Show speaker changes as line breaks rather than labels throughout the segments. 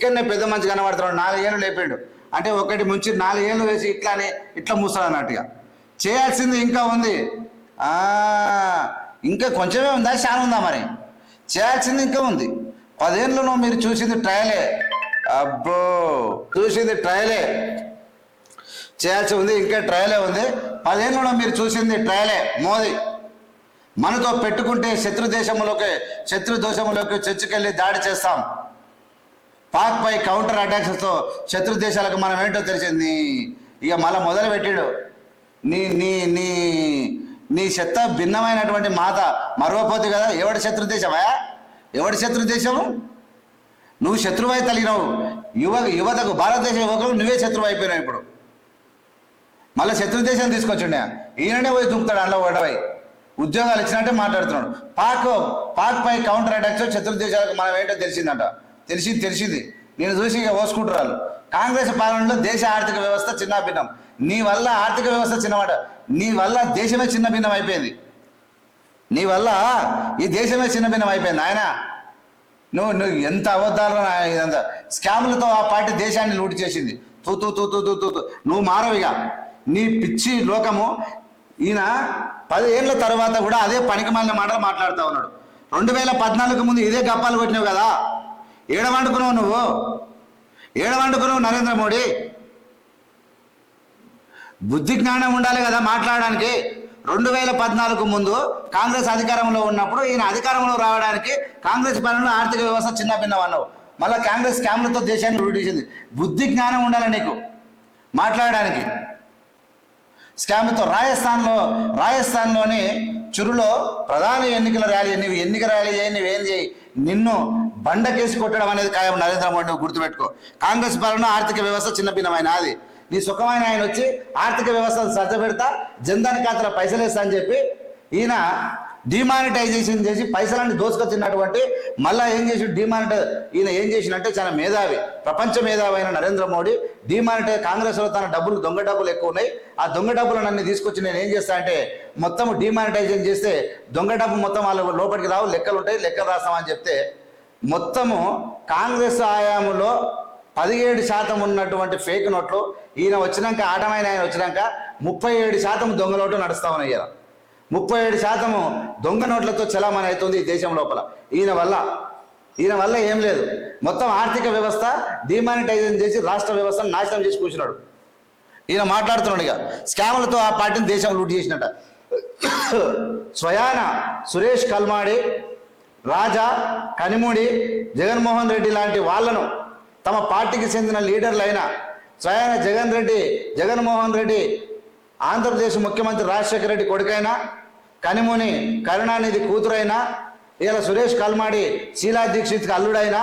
ఇక్కడనే పెద్ద మంచి కనబడుతున్నాడు, 4 ఏళ్ళు లేపాడు అంటే ఒకటి ముంచి 4 ఏళ్ళు వేసి ఇట్లానే ఇట్లా మూస్తాడు అన్నట్టుగా. చేయాల్సింది ఇంకా ఉంది, ఇంకా కొంచెమే ఉందా, చాలా ఉందా? మరి చేయాల్సింది ఇంకా ఉంది. 10 ఏళ్ళలో మీరు చూసింది ట్రయలే, అబ్బో చూసింది ట్రయలే, చేయాల్సి ఉంది ఇంకా ట్రయలే ఉంది. 10 ఏళ్ళలో మీరు చూసింది ట్రయలే. మోదీ మనతో పెట్టుకుంటే శత్రు దేశంలోకి చర్చకెళ్ళి దాడి చేస్తాం. పాక్ పై కౌంటర్ అటాక్స్తో శత్రు దేశాలకు మనం ఏంటో తెలిసింది. ఇక మళ్ళీ మొదలు పెట్టాడు నీ నీ నీ నీ చెత్త భిన్నమైనటువంటి మాత మరవపోతే కదా. ఎవడి శత్రు దేశమా? ఎవడి శత్రు దేశము? నువ్వు శత్రువై తలిగినావు. యువతకు భారతదేశ యువకులు నువ్వే శత్రువు అయిపోయినావు. ఇప్పుడు మళ్ళీ శత్రు దేశం తీసుకొచ్చిండే ఈయననే పోయి దుంకుతాడు. అందులో ఓడవై ఉద్యోగాలు ఇచ్చినట్టే మాట్లాడుతున్నాడు. పాక్ పై కౌంటర్ అటాక్స్ శత్రు దేశాలకు మనం ఏంటో తెలిసిందంట. తెలిసింది. నేను చూసి ఇక ఓసుకుంటున్నారు. కాంగ్రెస్ పాలనలో దేశ ఆర్థిక వ్యవస్థ చిన్నభిన్నం. నీ వల్ల ఆర్థిక వ్యవస్థ చిన్నమాట, నీ వల్ల దేశమే చిన్నభిన్నం అయిపోయింది. నీ వల్ల ఈ దేశమే చిన్నభిన్నం అయిపోయింది. ఆయన నువ్వు ఎంత అబద్ధాలు, ఇదంతా స్కాములతో ఆ పార్టీ దేశాన్ని లూటి చేసింది. తూ నువ్వు మారవిగా. నీ పిచ్చి లోకము. ఈయన 10 ఏళ్ళ తర్వాత కూడా అదే పనికిమాలిన మాటలు మాట్లాడుతూ ఉన్నాడు. 2014 ముందు ఇదే గప్పాలు కొట్టినావు కదా. ఏడవండుకున్నావు నువ్వు, ఏడవండుకున్నావు నరేంద్ర మోడీ. బుద్ధి జ్ఞానం ఉండాలి కదా మాట్లాడడానికి. 2014 ముందు కాంగ్రెస్ అధికారంలో ఉన్నప్పుడు ఈయన అధికారంలో రావడానికి కాంగ్రెస్ పాలనలో ఆర్థిక వ్యవస్థ చిన్న భిన్నం అన్నావు. మళ్ళీ కాంగ్రెస్ స్కామ్లతో దేశాన్ని రూఢించింది. బుద్ధి జ్ఞానం ఉండాలి నీకు మాట్లాడడానికి. స్కామ్తో రాజస్థాన్లోని చురులో ప్రధాన ఎన్నికల ర్యాలీ, నువ్వు ఎన్నిక ర్యాలీ చేయి, నువ్వేం చేయి, నిన్ను బండకేసి కొట్టడం అనేది ఖాయం. నరేంద్ర మోడీ నువ్వు గుర్తుపెట్టుకో. కాంగ్రెస్ పాలన ఆర్థిక వ్యవస్థ చిన్నభిన్నమైన అది. నీ సుఖమైన ఆయన వచ్చి ఆర్థిక వ్యవస్థను సజ్జపెడతా, జన్ధన్ ఖాతాలో పైసలు వేస్తా అని చెప్పి ఈయన డిమానిటైజేషన్ చేసి పైసలన్నీ దోసుకొచ్చినటువంటి మళ్ళీ ఏం చేసి ఈయన ఏం చేసినట్టే చాలా మేధావి, ప్రపంచ మేధావి అయిన నరేంద్ర మోడీ కాంగ్రెస్లో తన దొంగ డబ్బులు ఎక్కువ ఉన్నాయి. ఆ దొంగ డబ్బులను అన్ని తీసుకొచ్చి నేను ఏం చేస్తా అంటే మొత్తం డిమానిటైజేషన్ చేస్తే దొంగ డబ్బు మొత్తం వాళ్ళు లోపలికి రావు, లెక్కలు ఉంటాయి, లెక్కలు రాస్తామని చెప్తే మొత్తము కాంగ్రెస్ హయాంలో 17% ఉన్నటువంటి ఫేక్ నోట్లు ఈయన వచ్చినాక, ఆటమైన ఆయన వచ్చినాక 37% దొంగ నోట్లు నడుస్తా ఉన్నాయి. 37% దొంగ నోట్లతో చలామణి అవుతుంది ఈ దేశం లోపల. ఈయన వల్ల ఏం లేదు. మొత్తం ఆర్థిక వ్యవస్థ డిమానిటైజేషన్ చేసి రాష్ట్ర వ్యవస్థను నాశనం చేసి కూర్చున్నాడు. ఈయన మాట్లాడుతున్నాడు ఇక స్కాములతో ఆ పార్టీని దేశం లూట్ చేసినట్ట. స్వయాన సురేష్ కల్మాడి, రాజా, కనిమూడి, జగన్మోహన్ రెడ్డి లాంటి వాళ్ళను తమ పార్టీకి చెందిన లీడర్లైన స్వయాన జగన్మోహన్ రెడ్డి ఆంధ్రప్రదేశ్ ముఖ్యమంత్రి రాజశేఖర రెడ్డి కొడుకైనా, కనిమూని కరుణానిధి కూతురైనా, ఇలా సురేష్ కల్మాడి శీలా దీక్షిత్కి అల్లుడైనా,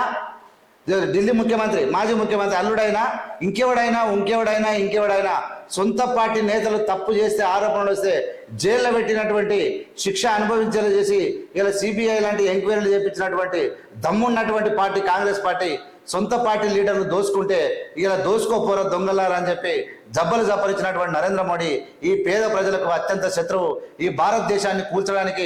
ఢిల్లీ ముఖ్యమంత్రి మాజీ ముఖ్యమంత్రి అల్లుడైనా, ఇంకెవడైనా సొంత పార్టీ నేతలు తప్పు చేస్తే, ఆరోపణలు వస్తే జైల్లో పెట్టినటువంటి, శిక్ష అనుభవించేలా చేసి ఇలా సిబిఐ లాంటి ఎంక్వైరీలు చేపించినటువంటి దమ్మున్నటువంటి పార్టీ కాంగ్రెస్ పార్టీ సొంత పార్టీ లీడర్లు దోసుకుంటే ఇలా దోసుకోపోరా దొంగలారా అని చెప్పి జబ్బలు జబ్బరిచ్చినటువంటి నరేంద్ర మోడీ ఈ పేద ప్రజలకు అత్యంత శత్రువు. ఈ భారతదేశాన్ని కూల్చడానికి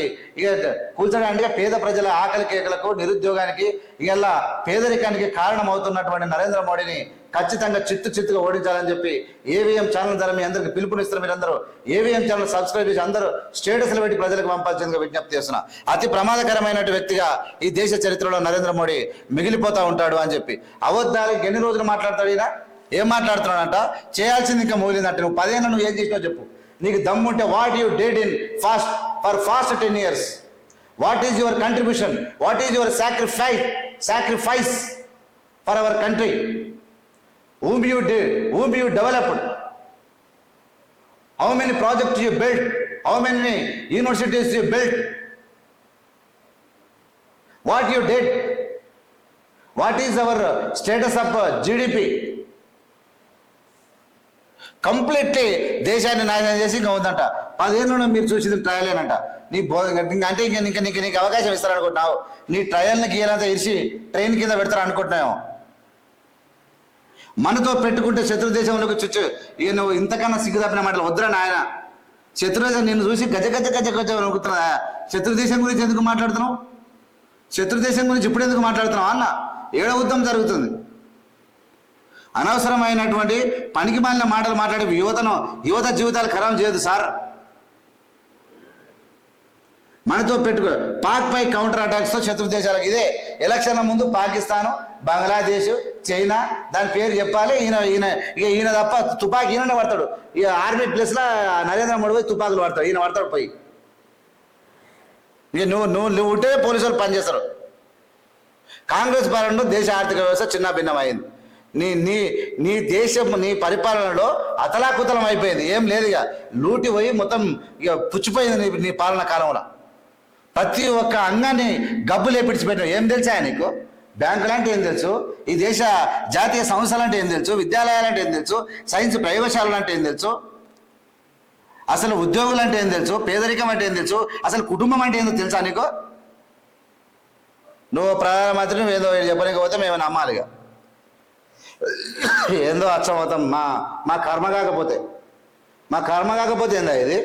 పేద ప్రజల ఆకలి కేకలకు, నిరుద్యోగానికి, ఇలా పేదరికానికి కారణమవుతున్నటువంటి నరేంద్ర మోడీని ఖచ్చితంగా చిత్తుగా ఓడించాలని చెప్పి ఏవిఎం ఛానల్ ద్వారా మీ అందరికి పిలుపునిస్తారు. మీరందరూ ఏవిఎం ఛానల్ సబ్స్క్రైబ్ చేసి అందరూ స్టేటస్లు పెట్టి ప్రజలకు పంపాల్సిందిగా విజ్ఞప్తి చేస్తున్నా. అతి ప్రమాదకరమైన వ్యక్తిగా ఈ దేశ చరిత్రలో నరేంద్ర మోడీ మిగిలిపోతా ఉంటాడు అని చెప్పి అబద్ధాలు ఎన్ని రోజులు మాట్లాడతాడు. ఈయన ఏం మాట్లాడుతున్నాడంట? చేయాల్సింది ఇంకా మూలిందంటే నువ్వు 10 ఏళ్ళు నువ్వు ఏం చేసినావు చెప్పు. నీకు దమ్ముంటే what you did in fast 10 years, what is your contribution, what is your sacrifice for our country, whom you developed, how many projects you built, how many universities you built, what you did, what is our status of GDP. Completely దేశాన్ని నాశనం చేసి ఇంకా ఉందంట. 10 ఏళ్ళలో మీరు చూసింది ట్రయలేనంట. నీ అంటే నీకు అవకాశం ఇస్తారనుకుంటున్నావు. నీ ట్రయల్ని గీయాలంతా ఇరిచి ట్రైన్ కింద పెడతారు అనుకుంటున్నావు. మనతో పెట్టుకుంటే శత్రు దేశంలోకి చుచ్చు. ఇక నువ్వు ఇంతకన్నా సిగ్గు తప్పిన మాటలు వద్దురా నాయన. శత్రుదేశం నిన్ను చూసి గజ అనుకుంటున్నా. శత్రుదేశం గురించి ఎందుకు మాట్లాడుతున్నావు? శత్రుదేశం గురించి ఇప్పుడు ఎందుకు మాట్లాడుతున్నావు అన్న? ఏడ యుద్ధం జరుగుతుంది. అనవసరమైనటువంటి పనికి మాలిన మాటలు మాట్లాడి యువత జీవితాలు ఖరాబ్ చేయదు సార్. మనతో పెట్టుకో పాక్ పై కౌంటర్ అటాక్స్తో శత్రు దేశాలకు ఇదే ఎలక్షన్ల ముందు పాకిస్తాను, బంగ్లాదేశ్, చైనా దాని పేరు చెప్పాలి. ఈయన తప్ప తుపాకీ ఈయననే పడతాడు. ఇక ఆర్మీ ప్లేస్లో నరేంద్ర మోడీ పోయి తుపాకులు పడతాడు, ఈయన పడతాడు పోయి. ఇక నువ్వు ఉంటే పోలీసు వాళ్ళు పనిచేస్తారు. కాంగ్రెస్ పాలనలో దేశ ఆర్థిక వ్యవస్థ చిన్న భిన్నమైంది. నీ దేశం నీ పరిపాలనలో అతలాకుతలం అయిపోయింది. ఏం లేదు, ఇక లూటి పోయి మొత్తం ఇక పుచ్చిపోయింది నీ పాలన కాలంలో. ప్రతి ఒక్క అంగాన్ని గబ్బు లేపిడిచిపెట్టావు. ఏం తెలుసా నీకు? బ్యాంకులు అంటే ఏం తెలుసు, ఈ దేశ జాతీయ సంస్థలు అంటే ఏం తెలుసు, విద్యాలయాలు అంటే ఏం తెలుసు, సైన్స్ ప్రయోగశాలలు అంటే ఏం తెలుసు, అసలు ఉద్యోగులు అంటే ఏం తెలుసు, పేదరికం అంటే ఏం తెలుసు, అసలు కుటుంబం అంటే ఏందో తెలుసా నీకు? నువ్వు ప్రధానమంత్రిని ఏదో చెప్పలేకపోతే మేము నమ్మాలిగా. ఏందో అచ్చమవుతాం మా కర్మ కాకపోతే ఏందా ఇది?